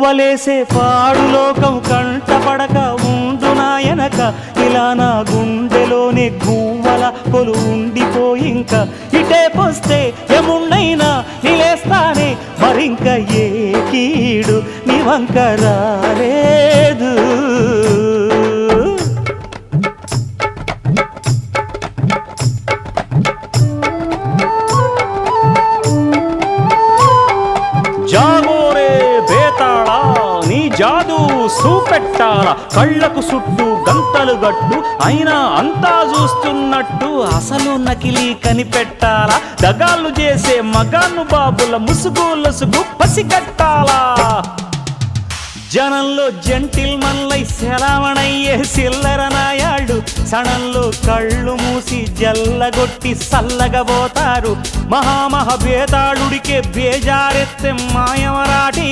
వలేసే పాడు లోకం కంటపడక ఉండు నాయనక ఇలా నా గుండెలోనే గువ్వల కొలు ఉండిపోయింక ఇటే పోస్తే ఎమున్నైనా నిలేస్తానే మరింక ఏ కీడు నీ వంక రాలేదు. జాగోరే బేతాళా నీ జాదు సూపెట్టాల కళ్ళకు చుట్టూ గంతలు గట్టు అయినా అంతా చూస్తున్నట్టు అసలు నకిలీ కనిపెట్టాలా దగాళ్ళు చేసే మగాను బాబుల ముసుగు లొసుగు పసిగట్టాలా జనంలో జంటిల్ మల్లై సెలవణయ్యే సిల్లర నాయాళ్ళు సణంలో కళ్ళు మూసి జల్లగొట్టి సల్లగబోతారు మహామహ బేతాళుడికే బేజారెత్తే మాయమరాటి